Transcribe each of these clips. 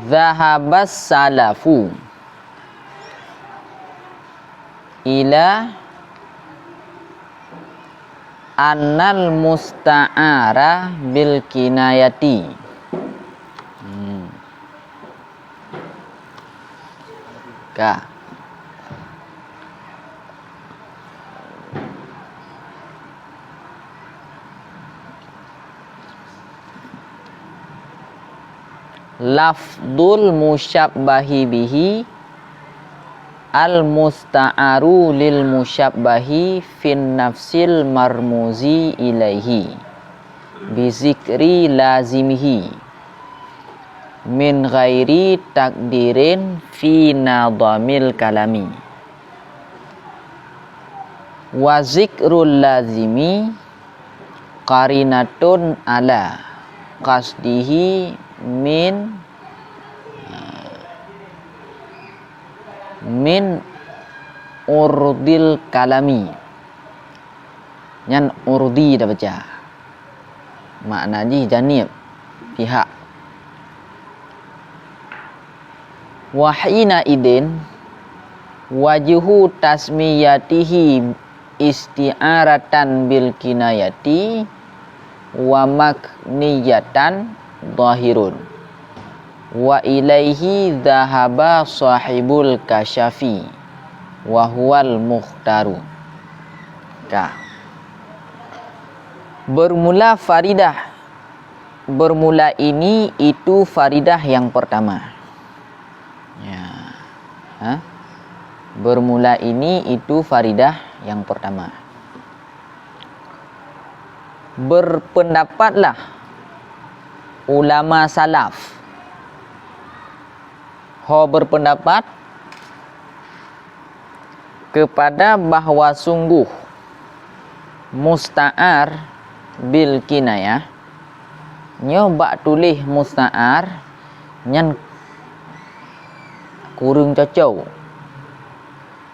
Zahabas salafu ila annal musta'ara bil kinayati. Ka lafdul musyabbahi bihi al musta'aru lil musyabbahi fin nafsil marmuzi ilaihi bizikri lazimihi min ghairi takdirin fi nadhamil kalami wa zikrul lazimi qarinatun ala qasdihi min urdil kalami. Nyan urdi dah baca. Maknanya janib pihak. Wahina idin wajhu tasmiyatihi isti'aratan bil kinayati wa makniyatan zahirun wa ilaihi dhahaba sahibul kasyafi wa huwal mukhtaru. Bermula faridah. Bermula ini itu faridah yang pertama. Bermula ini itu faridah yang pertama. Berpendapatlah ulama salaf. Berpendapat kepada bahawa sungguh musta'ar bil kinayah nyoba tulis musta'ar nyan kurung cocok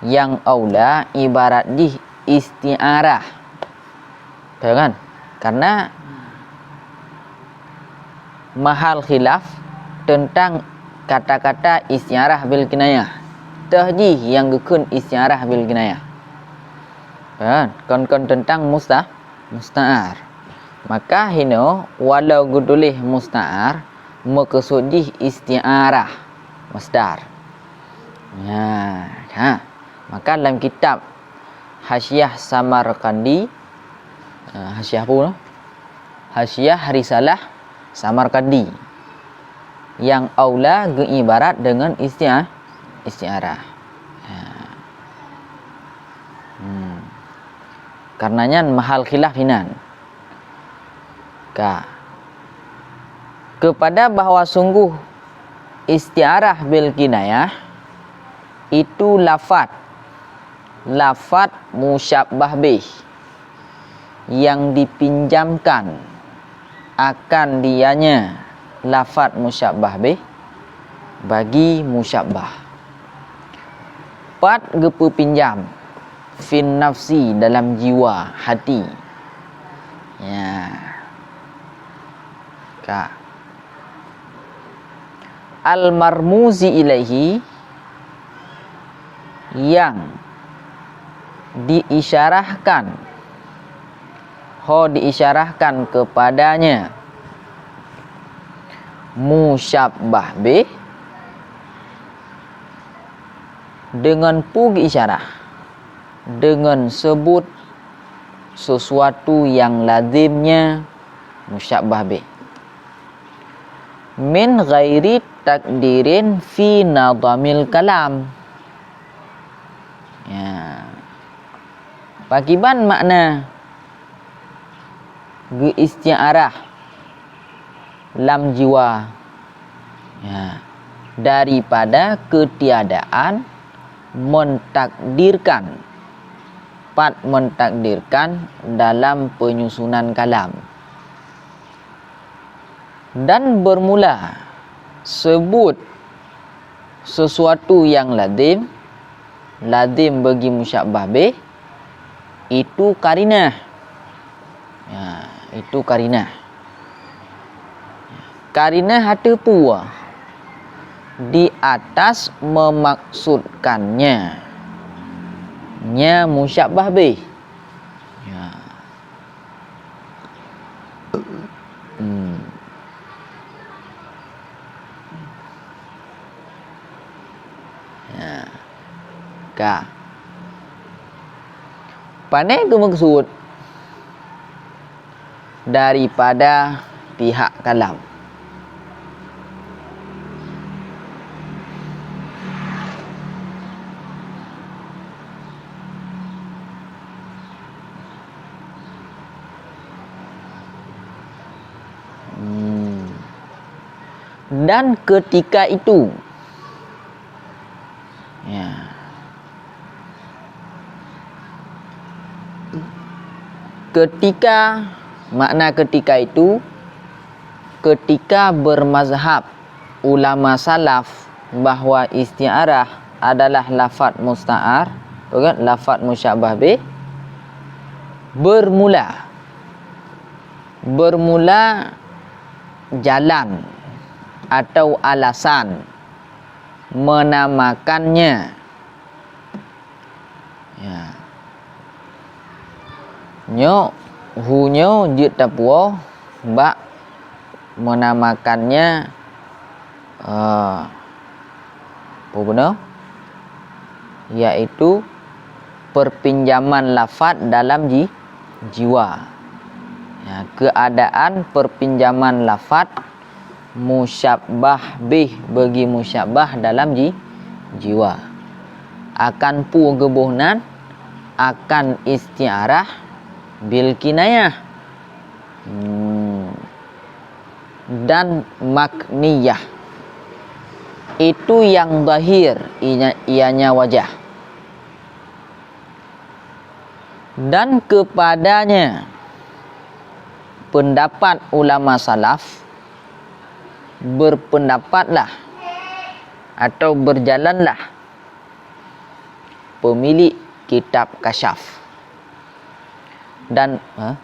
yang aula ibarat di isti'arah. Tahu kan? Karena mahal khilaf tentang kata-kata isti'arah bil kinayah. Tahjih yang gekun isti'arah bil kinayah. Kan tentang musta'ar. Maka hino walau gudulih musta'ar maksudih isti'arah masdar. Maka dalam kitab Hasyiah Samarkandi, Hasyiah apa? Hasyiah Risalah Samarkandi, yang aula ibarat dengan isti'arah. Karenanya mahal khilaf hinan. Kepada bahawa sungguh isti'arah bil kinayah itu lafad musyabbah bih yang dipinjamkan akan dianya lafad musyabbah bih bagi musyabbah. Pat gepu pinjam fin nafsi dalam jiwa hati. Al marmuzi ilaihi yang diisyarahkan kepadanya musyabbah bih dengan pugi isyarah, dengan sebut sesuatu yang lazimnya musyabbah bih min ghairi takdirin fi nadhamil kalam. Pakiban makna isti'arah lam jiwa daripada ketiadaan mentakdirkan dalam penyusunan kalam, dan bermula sebut sesuatu yang lazim bagi musyabbah bih itu karinah. Itu karinah. Karinah hata puah di atas memaksudkannya. Nya musyabbah bih. Ya. Ya. Ka. Pandai ke maksud daripada pihak kalam. Dan ketika itu, ya, ketika, makna ketika itu, ketika bermazhab ulama salaf bahawa isti'arah adalah lafaz musta'ar, bukan lafaz musyabbah bih, bermula jalan atau alasan menamakannya, ya, nyo hunyo jit tapuo bak menamakannya apa benar, yaitu perpinjaman lafaz dalam jiwa, ya, keadaan perpinjaman lafaz musyabbah bih bagi musyabbah dalam jiwa, akan pu gebuhnan akan isti'arah bil kinayah dan makniyah, itu yang zahir ianya wajah, dan kepadanya pendapat ulama salaf berpendapatlah atau berjalanlah pemilik kitab Kasyaf dan apa?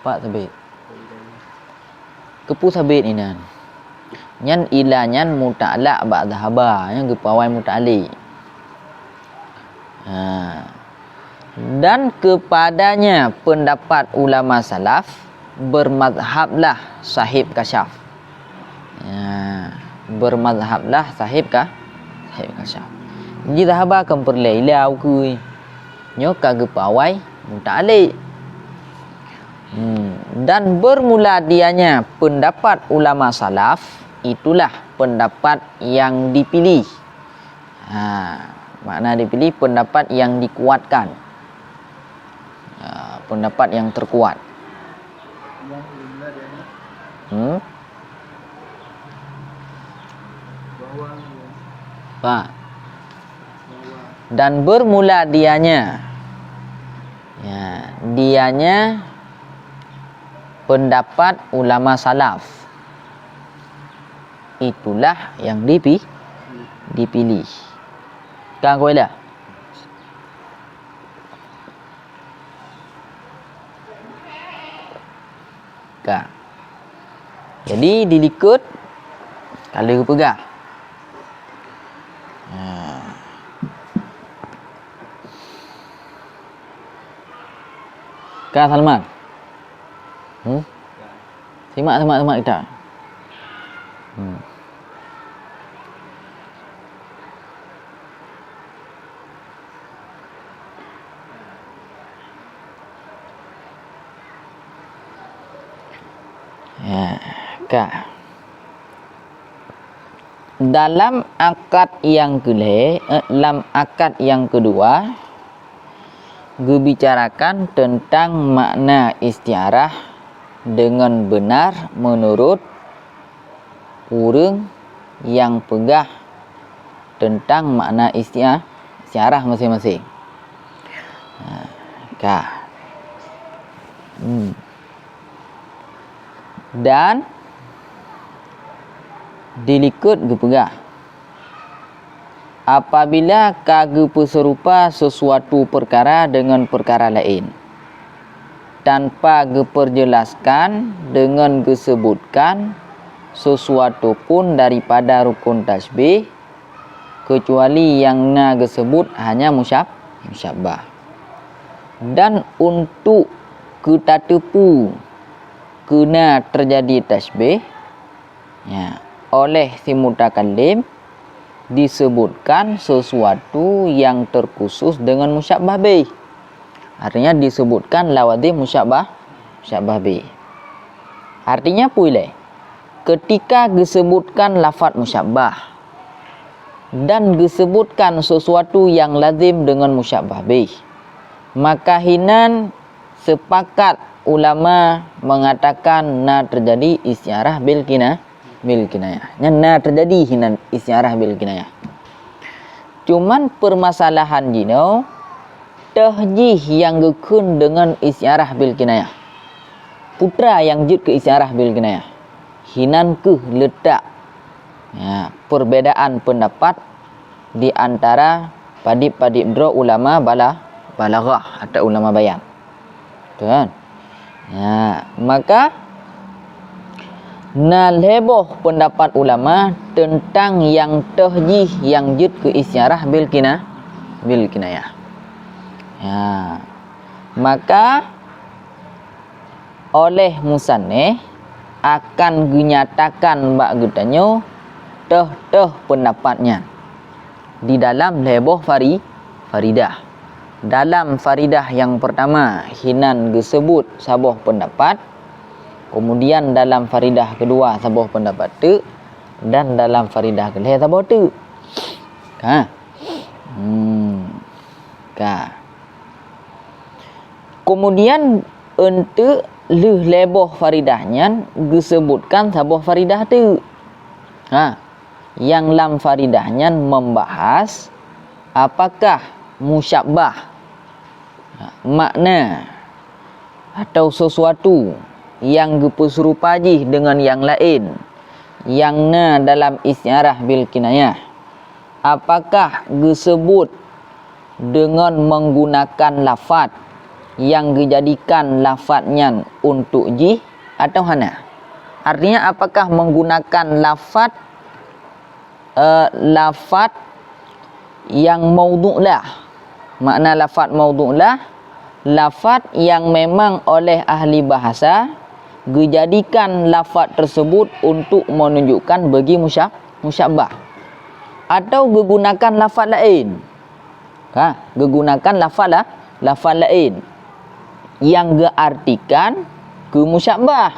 Pak sabit. Kepu sabit ini nan. Nyan ilanyan muta'ala ba'da haba, yang gepawai muta'ali. Dan kepadanya pendapat ulama salaf bermazhablah sahib Kasyaf. Bermazhablah sahib Kasyaf. Jadi haba kan perlelau kui nyo kagepawai muta'ali. Dan bermula dianya pendapat ulama salaf, itulah pendapat yang dipilih. Makna dipilih pendapat yang dikuatkan, pendapat yang terkuat. Pak. Dan bermula dianya, ya, dianya pendapat ulama salaf, itulah yang dipilih. Kan kau dah? Kan. Jadi dilikut kalau pegang. Kak Salman. Simak kita. Ya, Kak. Dalam akad yang kedua dibicarakan tentang makna istiarah dengan benar menurut urang yang pegah tentang makna istiarah masing-masing. Dan dilikut gepegah apabila kagak serupa sesuatu perkara dengan perkara lain tanpa diperjelaskan dengan disebutkan sesuatu pun daripada rukun tasbih kecuali yang disebut hanya musyabbah. Dan untuk kita tepu kena terjadi tasbih ya, oleh si mutakallim disebutkan sesuatu yang terkhusus dengan musyabbah bih. Artinya disebutkan lawazim musyabbah bih. Artinya pula ketika disebutkan lafaz musyabbah dan disebutkan sesuatu yang lazim dengan musyabbah bih, maka hinan sepakat ulama mengatakan terjadi istiarah bil kinayah. Terjadi hinan istiarah bil kinayah. Cuman permasalahan jino tahjih yang gekun dengan istiarah bil kinayah. Putra yang jut ke istiarah bil kinayah. Hinan ke letak ya, perbedaan pendapat di antara padip-padip dro ulama balaghah atau ulama bayan. Betul kan? Ya, maka leboh pendapat ulama tentang yang tahjih yang jut ke isyarah bil kinayah. Ya. Maka oleh musannif akan dinyatakan bak getanyo teh pendapatnya di dalam leboh faridah. Dalam faridah yang pertama hinan disebut sabuh pendapat, kemudian dalam faridah kedua sabuh pendapat tu, dan dalam faridah kedua sabuh tu. Kemudian untuk leboh faridahnya disebutkan sabuh faridah tu. Yang lam faridahnya membahas apakah musyabbah makna atau sesuatu yang diperserupajih dengan yang lain yang dalam isyarah bil kinayah, apakah disebut dengan menggunakan lafaz yang dijadikan lafaznya untuk jih atau hana. Artinya apakah menggunakan lafaz yang maudhu'lah. Makna lafaz maudhu'lah, lafaz yang memang oleh ahli bahasa dijadikan lafaz tersebut untuk menunjukkan bagi musyabbah, atau digunakan lafaz lain. Digunakan lafaz lain yang diartikan ke musyabbah.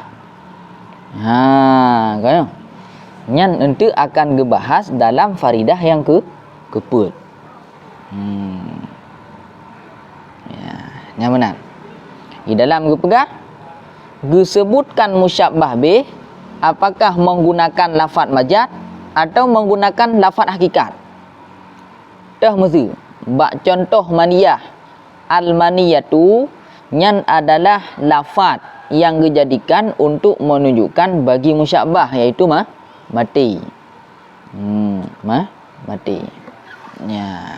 Kan? Yang nanti akan dibahas dalam faridah yang keput. Ya, yang benar. Di dalam gepegah disebutkan musyabbah bih apakah menggunakan lafaz majaz atau menggunakan lafaz hakikat. Dah mesti bak contoh maniyah. Al-maniyatu nyan adalah lafaz yang dijadikan untuk menunjukkan bagi musyabbah, iaitu mati. Mati. Ya.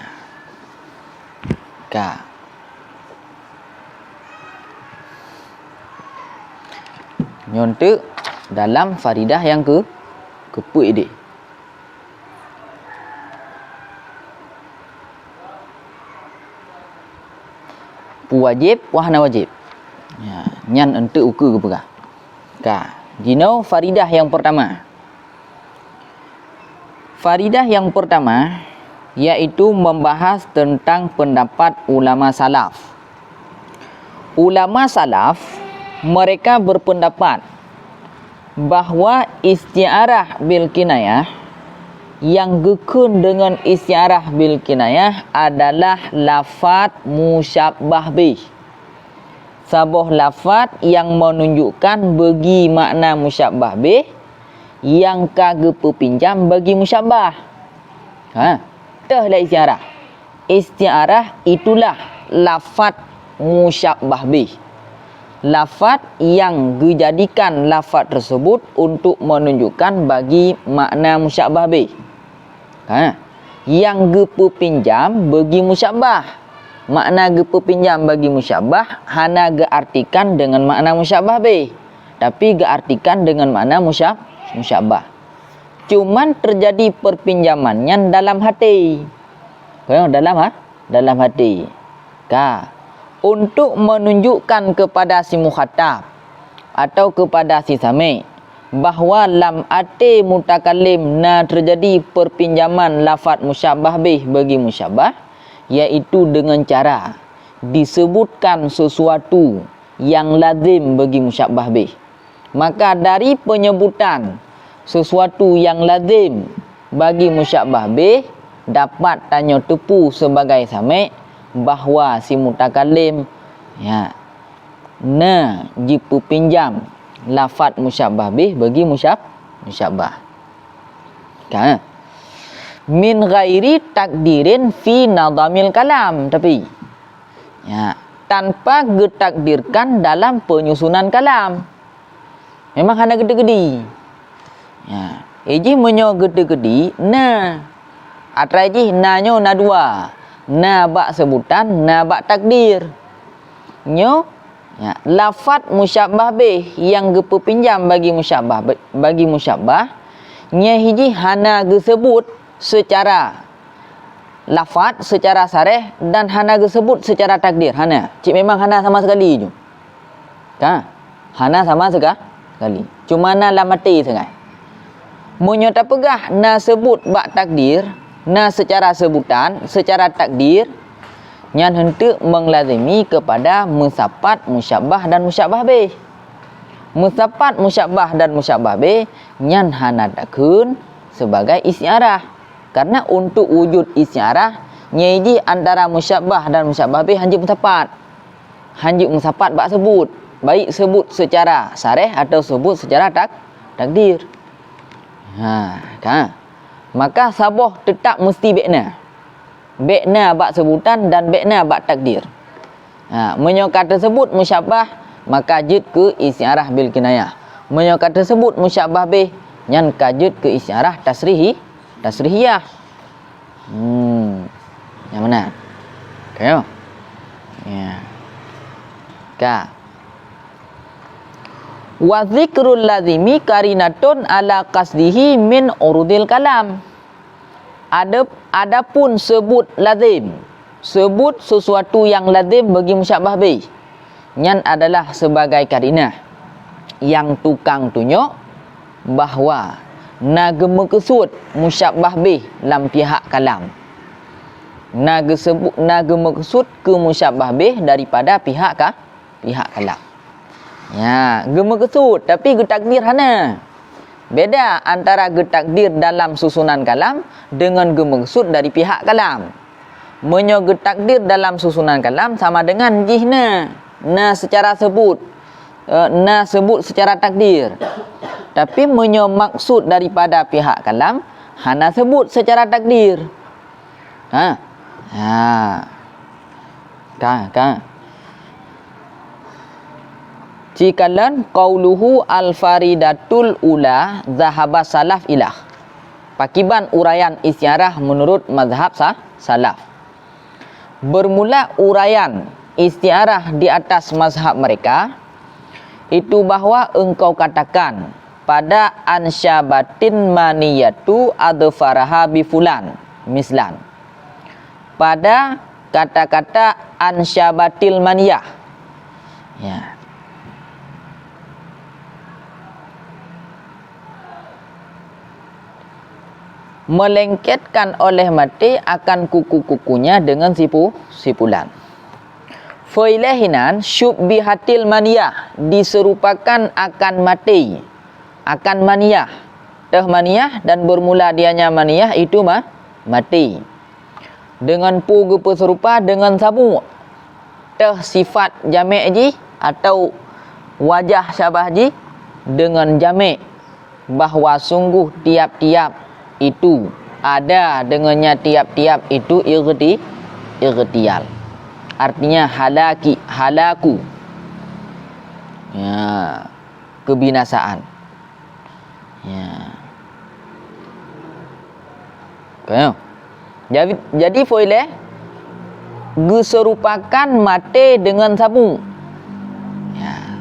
Nyontek dalam faridah yang keput ini. Wajib wahna wajib. Ya, nyan ente ukur ke pegah. Jino faridah yang pertama. Faridah yang pertama yaitu membahas tentang pendapat ulama salaf. Ulama salaf mereka berpendapat bahawa istiarah bil kinayah, yang gekun dengan istiarah bil kinayah adalah lafaz musyabbah bih. Sabuh lafaz yang menunjukkan bagi makna musyabbah bih yang kagak pinjam bagi musyabbah. Itulah istiarah. Istiarah itulah lafaz musyabbah bih. Lafaz yang dijadikan lafaz tersebut untuk menunjukkan bagi makna musyabbah bih. yang gepepinjam bagi musyabbah. Makna gepepinjam bagi musyabbah hana geartikan dengan makna musyabbah be, tapi geartikan dengan makna musyabbah. Cuman terjadi perpinjamannya dalam hati. Dalam hati. Untuk menunjukkan kepada si mukhatab atau kepada si sami bahawa lam ate mutakallim na terjadi perpinjaman lafaz musyabbah bih bagi musyabbah, iaitu dengan cara disebutkan sesuatu yang lazim bagi musyabbah bih. Maka dari penyebutan sesuatu yang lazim bagi musyabbah bih, dapat tanya tepu sebagai sami bahawa si mutakallim jipu pinjam lafaz musyabbah bih bagi musyabbah. Min ghairi takdirin fi nadamil kalam, tapi tanpa getakdirkan dalam penyusunan kalam. Memang hanya gede-gede. Eji menyo gede-gede atrai nanyo na dua. Na bak sebutan, na bak takdir. Lafaz musyabbah bih yang gepepinjam bagi musyabbah nya hiji hana gesebut secara lafaz, secara sareh, dan hana gesebut secara takdir. Memang hana sama sekali je. Hana sama sekali. Cuma na lamati sangat. Menyata pegah na sebut bak takdir, na secara sebutan, secara takdir, nyan hendak menglazimi kepada musafat, musyabbah dan musyabbah bih. Musafat, musyabbah dan musyabbah bih nyan hanadakeun sebagai isyarah. Karena untuk wujud isyarah nyaiji antara musyabbah dan musyabbah bih hanji musafat. Hanji musafat bak sebut, baik sebut secara sareh atau sebut secara takdir. Maka saboh tetap mesti bekna bak sebutan dan bekna bak takdir. Menyokat tersebut musyabbah, maka jid ke isyarah bil kinayah. Menyokat tersebut musyabbah bih, nyan kajud ke isyarah tasrihiyah. Yang mana? Kayo. Wa dzikrul lazimi karinatun ala qasdihi min urudil kalam. Adapun sebut lazim, sebut sesuatu yang lazim bagi musyabbah bih, nyan adalah sebagai karinah yang tukang tunjuk bahawa naga maksud musyabbah bih lam pihak kalam. Naga maksud ke musyabbah bih daripada pihak kalam. Gemaksud tapi getakdir hana. Beda antara getakdir dalam susunan kalam dengan gemaksud dari pihak kalam. Menyo getakdir dalam susunan kalam sama dengan jihna. Secara sebut. Sebut secara takdir. Tapi menyo maksud daripada pihak kalam hana sebut secara takdir. Cikalan qauluhu al-faridatul ula zahaba salaf ilah. Pakiban uraian isyarah menurut mazhab salaf. Bermula uraian isyarah di atas mazhab mereka itu bahawa engkau katakan pada ansyabatin maniyatu adfaraha bi fulan mislan. Pada kata-kata ansyabatil maniyah. Melengketkan oleh mati akan kuku-kukunya dengan sipulan. Failahinan syubbihatil maniyah, diserupakan akan mati, akan maniyah. Maniyah dan bermula dianya maniyah itu mati. Dengan gepa serupa dengan sabu. Sifat jami' ji atau wajah syabah ji dengan jami', bahawa sungguh tiap-tiap itu ada dengannya tiap-tiap itu irtiyal. Artinya halaku. Kebinasaan. Jadi boleh serupakan mate dengan sabung. Ya.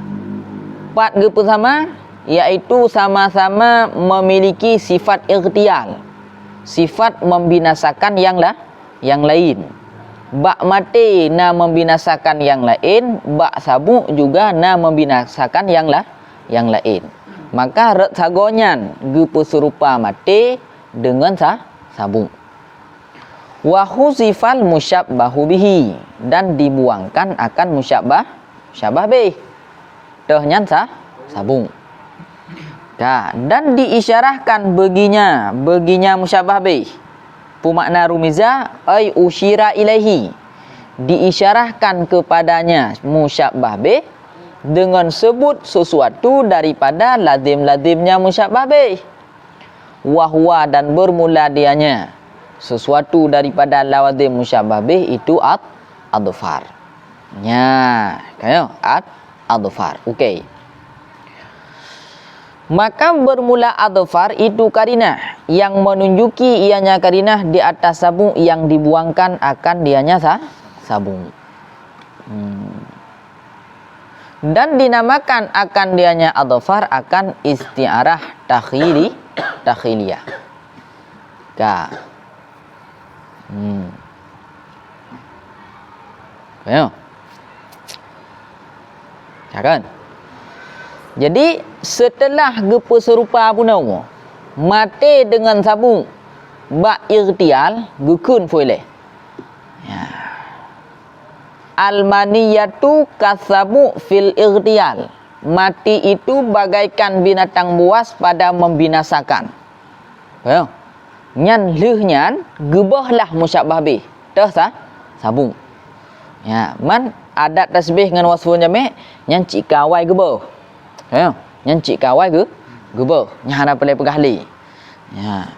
Empat bersama iaitu sama-sama memiliki sifat ightial, sifat membinasakan yang lain. Bak mate na membinasakan yang lain, bak sabung juga na membinasakan yang lain. Maka ret sagonyan serupa mate dengan sabung. Wa huzifal musyabbahu bihi, dan dibuangkan akan musyabah bih. Tehnya sabung. Dan diisyarahkan baginya musyabah bih. Pumakna rumiza ay usyira ilaihi, diisyarahkan kepadanya musyabah bih dengan sebut sesuatu daripada lazim-lazimnya musyabah bih. Wahwa, dan bermula dianya sesuatu daripada lawazim musyabah bih itu adfar. Ya, kayo adfar. Okey. Maka bermula adfar itu karinah yang menunjuki ianya karinah di atas sabung yang dibuangkan akan dianya sabung. Dan dinamakan akan dianya adfar akan isti'arah takhiliyah. Ya. Kan? Jadi setelah gepa serupa punau mate dengan sabung bak irtial gukun boleh. Ya. Almaniyatu kasabu fil irtial. Mati itu bagaikan binatang buas pada membinasakan. Ya. Nyan leuhnyan gebahlah musyabah bih. Tah sabung. Ya, man adat tasbih ngan wasfun jami' nyan cik kawai gebah. Ya, nyan cik kawai gebah. Nya hana pelai pegahli. Ya.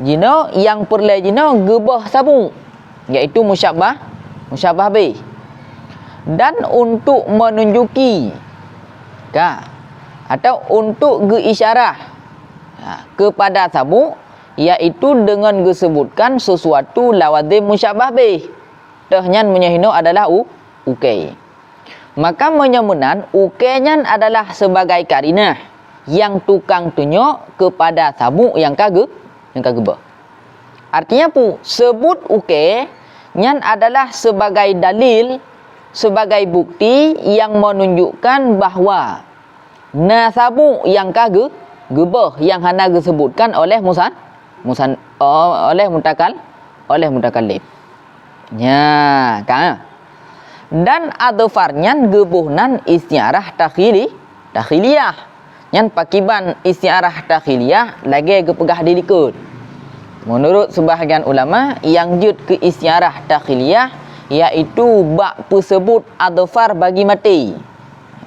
Jino yang perle jino gebah sabung, iaitu musyabah bih. Dan untuk menunjuki atau untuk isyarah kepada sabung, iaitu dengan disebutkan sesuatu lawazim musyabah bih. Tehnyan menyahino adalah ukey. Maka menyamunan ukeynya adalah sebagai karinah yang tukang tunjuk kepada sabung yang kagebah. Artinya sebut ukey nyan adalah sebagai dalil, sebagai bukti yang menunjukkan bahawa sabung yang kagebah yang hana disebutkan oleh oleh mutakallim. Ya, dan adfarnya gebuhnan istiarah takhiliyah. Yang pakiban istiarah takhiliyah lagi gepegah didikut. Menurut sebahagian ulama yang jud ke istiarah takhiliyah iaitu bak tersebut adfar bagi mati,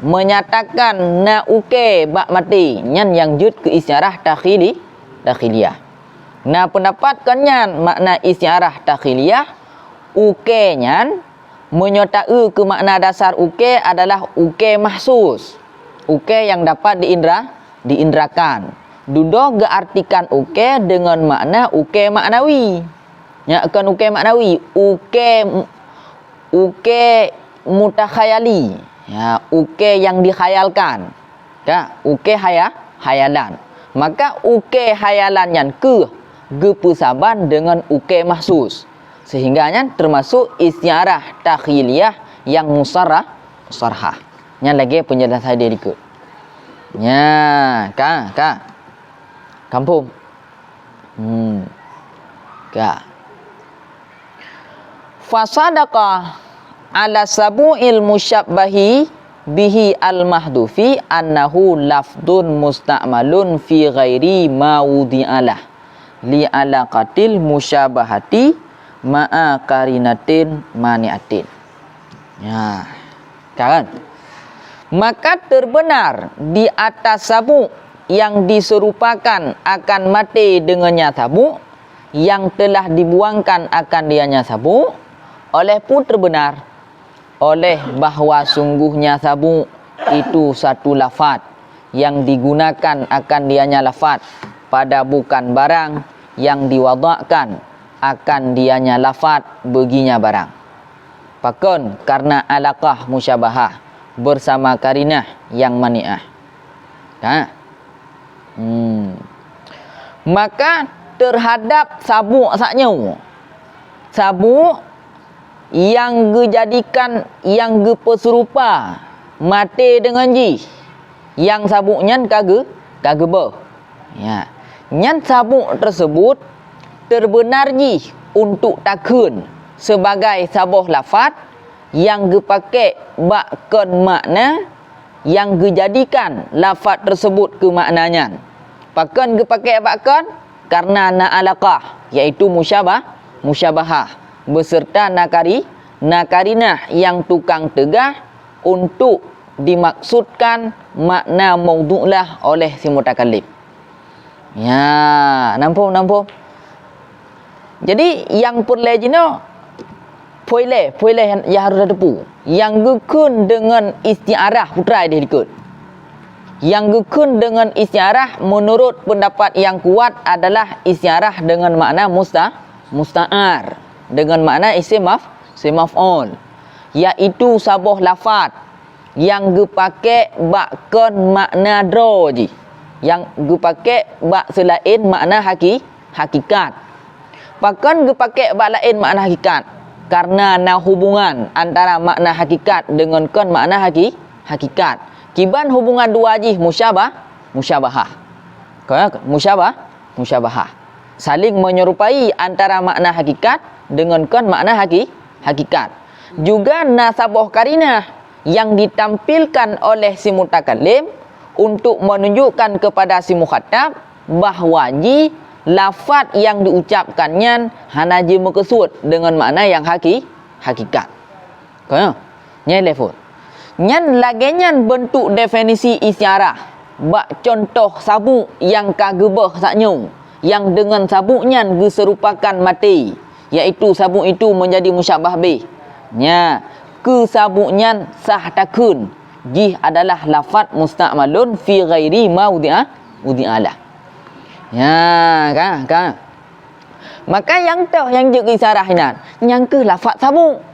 menyatakan na uke bak mati nyan yang jud ke istiarah takhiliyah. Nah pendapat kanyan makna istiarah takhiliyah uke nyan menyertai ke makna dasar uke adalah uke mahsus, uke yang dapat diindrakan. Dudo geartikan uke dengan makna uke maknawi. Ya akan uke maknawi, uke mutakhayali. Ya, uke yang dikhayalkan. Ya, uke hayalan. Maka uke hayalan yang gepusaban dengan uke mahsus. Sehingganya termasuk istiarah takhiliyah yang musarhah. Yang lagi penjelasan dia ikut. Ya, kampung. Fasadaqa ala sabu'il musyabbahi bihi al-mahdufi annahu lafdun musta'malun fi ghairi ma wudi'alah li alaqatil musyabahati ma'a karinatin mani'atin. Ya, kan? Maka terbenar di atas sabuk yang diserupakan akan mati dengannya sabuk yang telah dibuangkan akan dianya sabuk oleh pun terbenar oleh bahawa sungguhnya sabuk itu satu lafaz yang digunakan akan dianya lafaz pada bukan barang yang diwadakkan akan dianya lafaz baginya barang. Pakon karena alaqah musyabahah bersama karinah yang mani'ah. Ha? Maka terhadap sabuk saknya, sabuk yang dijadikan, yang peserupa mati dengan ji, yang sabuknya kage ber. Ya. Nyan sabuk tersebut terbenar ji untuk takun sebagai sabuh lafaz yang dipakai bakkan makna yang dijadikan lafaz tersebut ke maknanya. Pakan dipakai bakkan karena na alaqah, iaitu musyabahah beserta nakarinah yang tukang tegah untuk dimaksudkan makna maudhu'lah oleh si mutakallim. Ya, nampak. Jadi yang perlejino poile yang harus ada pu. Yang gekun dengan istiarah putra dia ikut. Yang gekun dengan istiarah menurut pendapat yang kuat adalah istiarah dengan makna musta'ar, dengan makna isim maf'ul, iaitu sabuh lafaz yang dipakai bakkan makna droji, yang dipakai bak selain makna hakikat. Bahkan dipakai bak lain makna hakikat karena na hubungan antara makna hakikat dengan kan makna hakikat. Kiban hubungan dua ji musyabahah. Musyabahah. Saling menyerupai antara makna hakikat dengan kan makna hakikat. Juga nasabuh karinah yang ditampilkan oleh si mutakallim untuk menunjukkan kepada si mukhatab bahawa ji lafaz yang diucapkannya hanya ji maksud dengan makna yang hakikat. Kau nyai lefut. Nyan lagenyan bentuk definisi isyarah. Bak contoh sabuk yang kagebah saknyo, yang dengan sabuknya diserupakan mati, iaitu sabuk itu menjadi musyabah bih. Nya ke sabuknya sah takun. Jih adalah lafaz musta'malun fi ghairi maudi'alah. Ya, kan. Maka yang tu yang juga isyarah ini, yang ke lafaz sabuk.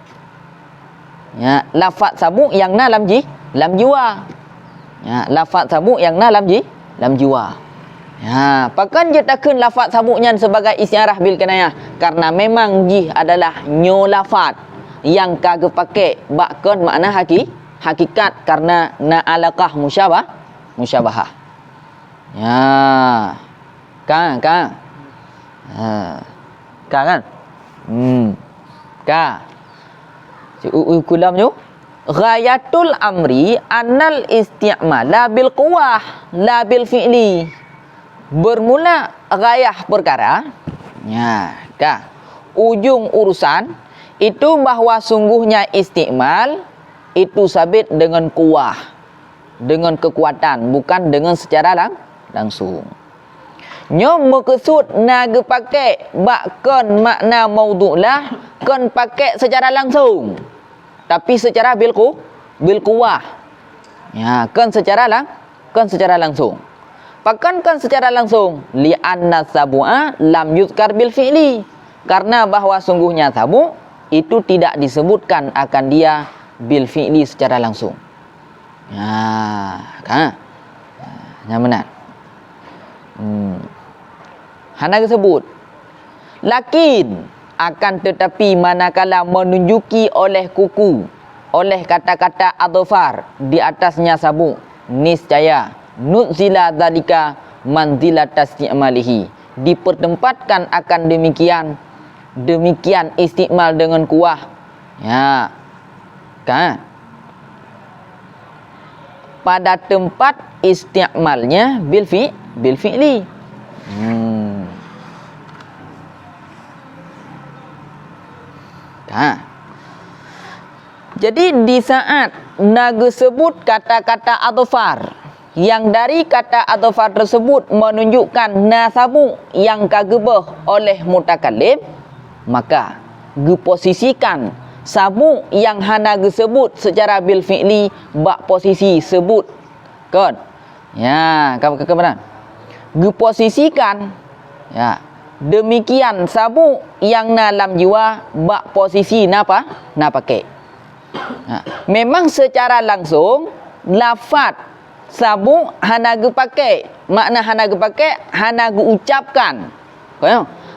Ya, lafaz sabuk yang na lam jiwa. Ya, lafaz sabuk yang na lam jiwa. Ya, pakan je takun lafaz sabuknya sebagai isyarah bil kinayah karena memang ji adalah nyo lafaz yang kagak pakai bakkan makna hakikat karena na alaqah musyabahah. Ya. Kan. Ha. Kan. Ka. Kulam nyo. Ghayatul amri annal isti'mala bil quwah la bil fi'li. Bermula gayah perkara. Ya, ka. Ujung urusan itu bahawa sungguhnya isti'mal itu sabit dengan kuah, dengan kekuatan, bukan dengan secara langsung. Nyo maksud nak pakai bakkan makna maudhu'lah kan pakai secara langsung, tapi secara bil kuah. Ya, kan secara langsung. Pakan kan secara langsung li anna sabua lam yuzkar bil fi'li, karena bahawa sungguhnya sabuk itu tidak disebutkan akan dia bil fi'li secara langsung. Ya, kan? Yang benar. Hana disebut. Lakin akan tetapi manakala menunjuki oleh kuku, oleh kata-kata adhfar di atasnya sabuk, niscaya nuzila dzalika manzilat isti'malihi, dipertempatkan akan demikian isti'mal dengan kuah. Ya, kan? Pada tempat isti'malnya bil fi'li. Kan? Jadi di saat nak sebut kata-kata adhfar, yang dari kata adhfar tersebut menunjukkan nasabu yang kagebah oleh mutakallim, maka diposisikan sabuk yang hana disebut secara bil fi'li bak posisi sebut kan. Ya, kapan diposisikan, ya, Demikian sabuk yang dalam jiwa bak posisi napa? Na pakai. Memang secara langsung lafaz sabuk hanagu pakai. Makna hanagu pakai, hanagu ucapkan.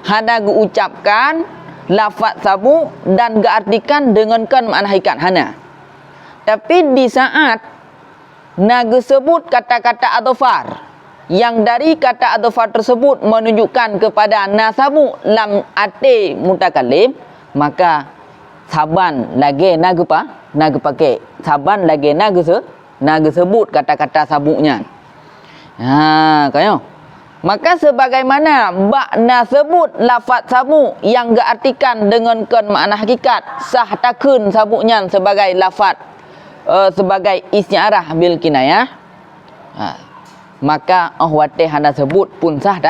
Hanagu ucapkan lafaz sabuk dan geartikan dengan kan makna hakikat hana. Tapi di saat naga sebut kata-kata adhofar yang dari kata adhofar tersebut menunjukkan kepada nasabu lam ate mutakallim, maka saban lagi naga apa? Naga pakai. Saban lagi naga sebut kata-kata sabuknya. Kayo. Maka sebagaimana makna sebut lafaz sabuk yang geartikan dengan kan makna hakikat, sah takun sabuknya sebagai lafaz sebagai isti'arah bil kinayah, maka ahwate hana sebut pun sah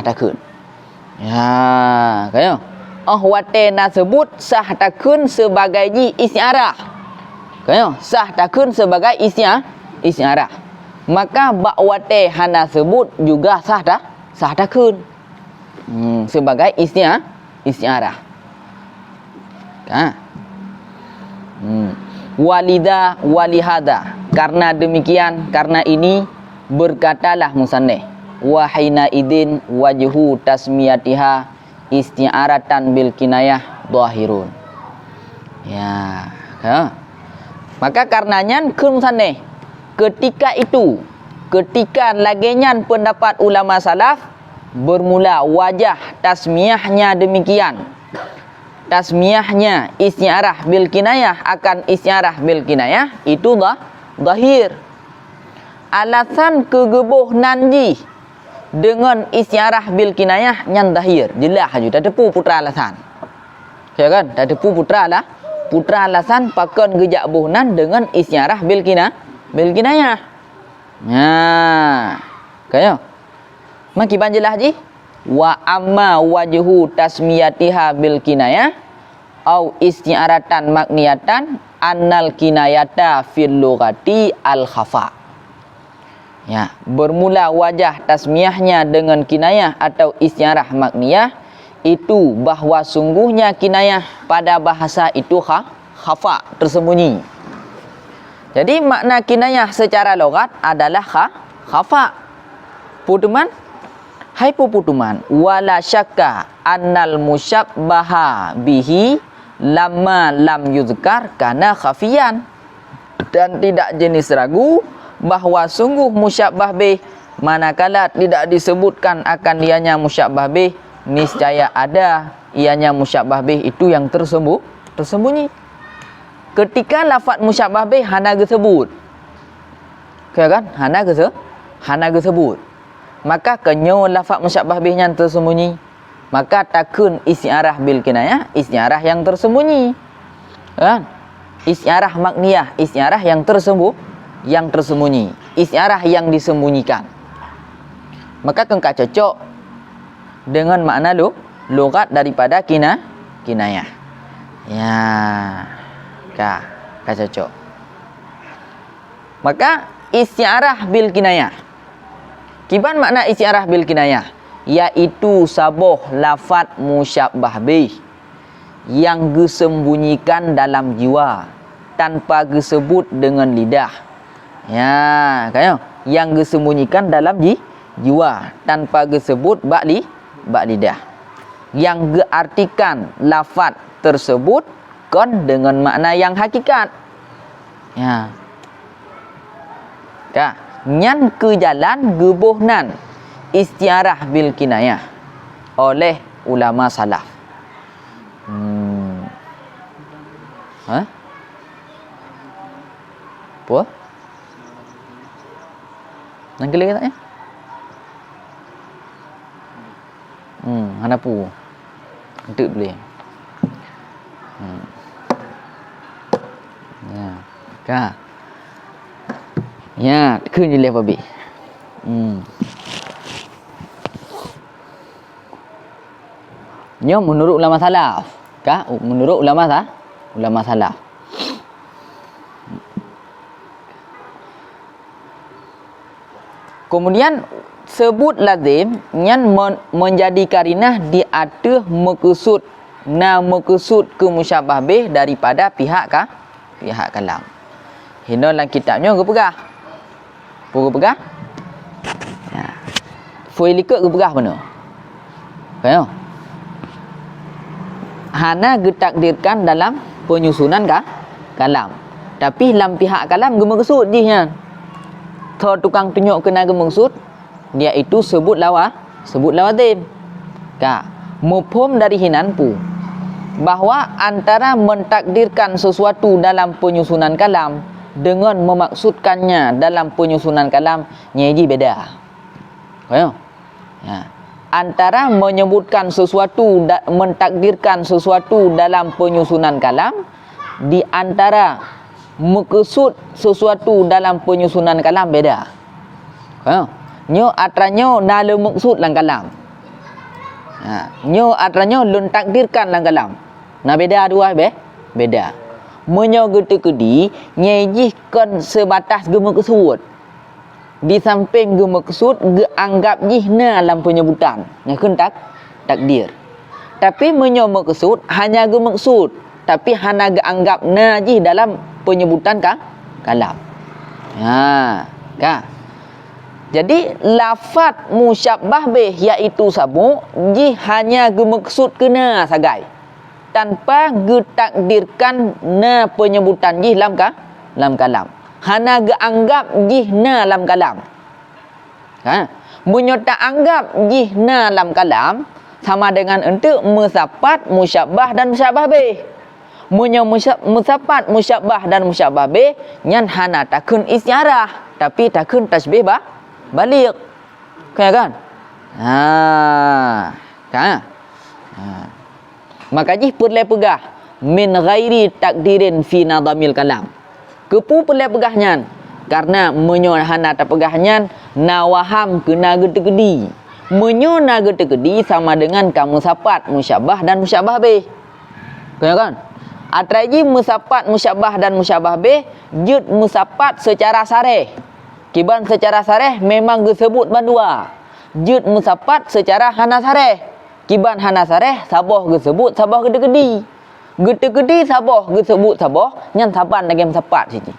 takun. Kayo. Ahwate na sebut sah takun sebagai isti'arah. Kayo, sah takun sebagai isti'arah. Maka bakwate hana sebut juga sah takun. Sebagai isti'arah. Walida walihada, karena demikian, karena ini berkatalah musannif, wa hina idin wajhu tasmiyatiha isti'aratan bil kinayah dhahirun. Maka karenanya musannif ketika itu, ketika lagenyan pendapat ulama salaf bermula wajah tasmiyahnya demikian. Tasmiyahnya isti'arah bil kinayah akan isti'arah bil kinayah itu zahir. Alasan kegeboh nanji dengan isti'arah bil kinayah yang zahir. Jelas aja, tak tepu putra alasan. Ya kan? Tak tepu putra alasan pakan gejak bohnan dengan isti'arah bil kinayah. Kayo. Makiban jelas ji. Wa amma wajhu tasmiyatiha bil kinayah au isti'aratan makniyatan annal kinayata fil lughati al khafa. Bermula wajah tasmiyahnya dengan kinayah atau isti'arah makniyah itu bahwa sungguhnya kinayah pada bahasa itu khafa, tersembunyi. Jadi makna kinayah secara logat adalah khafa. Putuman, hai putuman, wala syakka annal musyabbaha bihi lamma lam yuzkar kana khafiyan. Dan tidak jenis ragu bahwa sungguh musyabbah bih manakala tidak disebutkan akan ianya musyabbah bih, niscaya ada ianya musyabbah bih itu yang tersembunyi. Ketika lafaz musyabbah bih hana disebut, kan? Hana disebut. Maka kenyo lafaz musyabbah bih yang tersembunyi, maka takun isti'arah bil kinayah, isti'arah yang tersembunyi. Kan? Isti'arah makniyah, isti'arah yang tersembunyi, isti'arah yang disembunyikan. Maka kengkak cocok dengan makna logat daripada kinayah. Kak cocok. Maka isti'arah bil kinayah. Kiban makna isti'arah bil kinayah? Yaitu saboh lafaz musyabbah bih yang disembunyikan dalam jiwa tanpa disebut dengan lidah. Kayo, yang disembunyikan dalam jiwa tanpa disebut bak lidah. Yang diartikan lafaz tersebut kon dengan makna yang hakikat. Nyan ke jalan gebohnan isti'arah bil kinayah oleh ulama salaf. Apa? Nang kele katanya? Hanapu. Entuk boleh. Keun je leh babi. Nyo menurut ulama salaf. Menurut ulama salaf. Kemudian sebut lazim nyan menjadi karinah di atas maksud ke musyabah bih daripada pihak kalam. Hina dalam kitabnya ke pegah. Pegah. Ya. Foi likut ke pegah mana? Kan? Hana ditakdirkan dalam penyusunan kalam. Tapi dalam pihak kalam ge maksud je nya. Thor tukang tunjuk kena ge maksud dia itu sebut lawazim. Ka, mufhum dari hinan pu bahawa antara mentakdirkan sesuatu dalam penyusunan kalam dengan memaksudkannya dalam penyusunan kalam nyeji beda. Kan? Ya. Antara menyebutkan sesuatu mentakdirkan sesuatu dalam penyusunan kalam di antara maksud sesuatu dalam penyusunan kalam beda. Nyo atranyo nala maksud lang kalam. Nyo atranyo lun takdirkan lang kalam. Nah beda dua beda. Menyo gete-gedi nyejihkan sebatas ge maksud. Di samping ge maksud ge anggap jihna dalam penyebutan. Ngakun takdir. Tapi menyo maksud hanya ge maksud, tapi hana ge anggap najih dalam penyebutan kalam. Jadi lafaz musyabbah bih iaitu sabu ji hanya gemaksud kena sagai tanpa getakdirkan na penyebutan ji dalam kalam. Hana ge anggap ji na dalam kalam. Munyo tak anggap ji na dalam kalam sama dengan ente musafat, musyabbah dan musyabbah bih. Munyo musafat, musyabbah dan musyabbah bih nyan hana takun isyarah tapi takun tasbih balik. Kan? Kan? Maka jih perle pegah min ghairi takdirin fi nadamil kalam. Kepu perle pegahnya karena menyo hana tak pegahnya nawaham kena gede-gedi. Menyo na gede-gedi sama dengan kamu sapat, musyabbah dan musyabbah bih. Kan? Atraji musafat, musyabbah dan musyabbah bih jud musafat secara sareh. Kiban secara sareh memang disebut bandua. Jud musafat secara hana sareh. Kiban hana sareh saboh disebut saboh gede-gedi. Gede-gedi saboh disebut saboh nyan saban lagi musafat siji.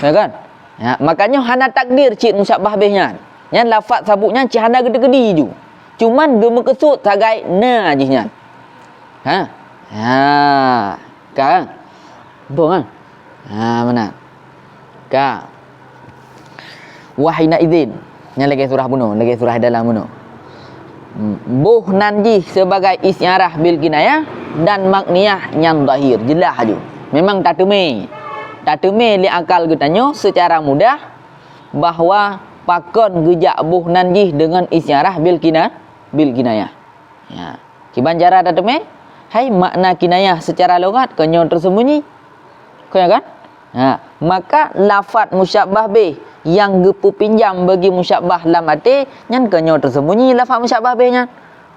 Ya kan? Ya, makanya hana takdir cik musyabbah bihnya. Nyan lafaz sabutnya cik hana gede-gedi ju. Cuman ge maksud sagai na jihnya. Kan? Betul kan? Mana? Ka. Wahina izin. Yang lagi surah bunuh, lagi surah dalam bunuh. Buh nanji sebagai isyarah bil kinayah dan makniyah yang zahir. Jelas aja. Memang tak teme. Tak teme li akal getanyo secara mudah bahawa pakon gejak buh nanji dengan isyarah bil kinayah. Ya. Kiban cara tak teme? Hai makna kinayah secara logat kenyo tersembunyi. Kau kan? Maka lafaz musyabbah bih yang gepu pinjam bagi musyabbah dalam arti nyan kenyo tersembunyi lafaz musyabbah bihnya.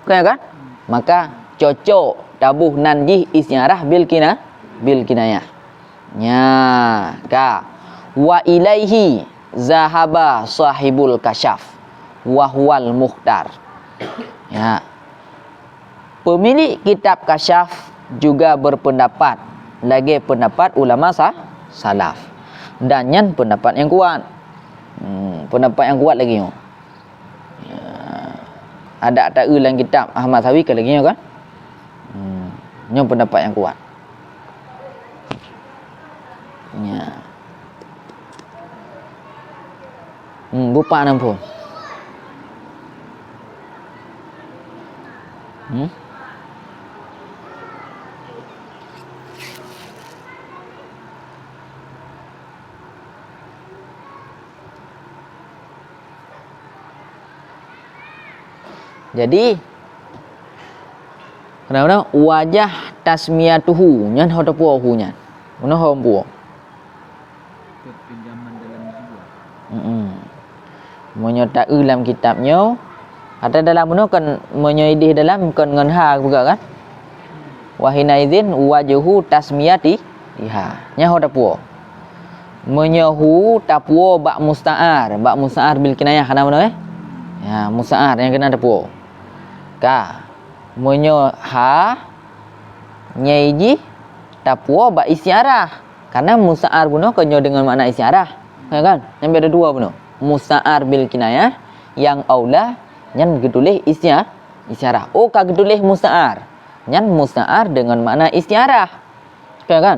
Kau kan? Maka cocok tabuh nanjih isyarah bil kinayah. Nya ka wa ilaihi zahaba sahibul kasyaf wa huwal mukhtar. Ya. Pemilik kitab Kasyaf juga berpendapat lagi pendapat ulama salaf dan yang pendapat yang kuat. Pendapat yang kuat lagi yo. Ya. Ada dalam kitab Ahmad Sawi ke lagi yo kan? Yang pendapat yang kuat. Ya. Bupa nampun. Jadi kenapa wajah tasmiyatuhu nyan hoda puo hu nyan. Una hom puo. Pinjaman dalam jiwa. Monyo tak dalam kitabnya ada dalam mana kan monyo idih dalam kan ngan ha juga kan. Wahina idzin wajhu tasmiyati iha. Nya hoda puo. Monyo hu tapuo ba musta'ar bil kinayah kana mana Ya, musa'ar yang kena tepu. Ka. Munyo ha nyaiji tapu ba isyarah. Karena musa'ar puno kenyo dengan makna isyarah. Ya kan? Yang ada dua puno. Musa'ar bil kinayah yang aula nyan gedulih isyarah. Oh, ka gedulih musa'ar. Nyan musa'ar dengan makna isyarah. Ya kan?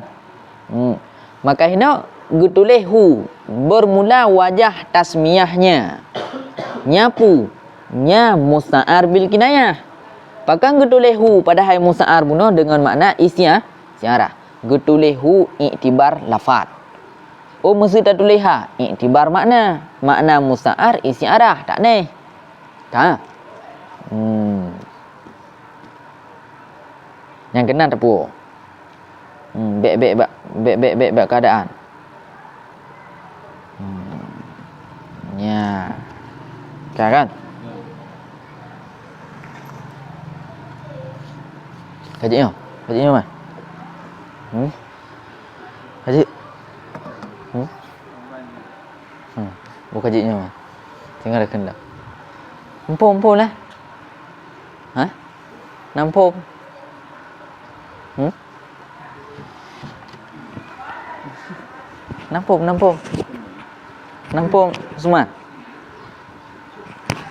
Maka hina gedulih hu bermula wajah tasmiyahnya. Nyapu nya musa'ar bil kinayah. Pakan getulehu pada hai musa'ar buno dengan makna isyarah. Getulehu iktibar lafad. Oh mesti tak tuliha iktibar makna. Makna musa'ar isyarah tak ni. Tak. Yang kena tepu. Bek keadaan. Ya. Kan? Kajinya mana? Kaji. Bukan kajinya mana? Tinggal ada kendak. Empom lah. Hah? Nampom. Nampom semua.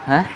Hah?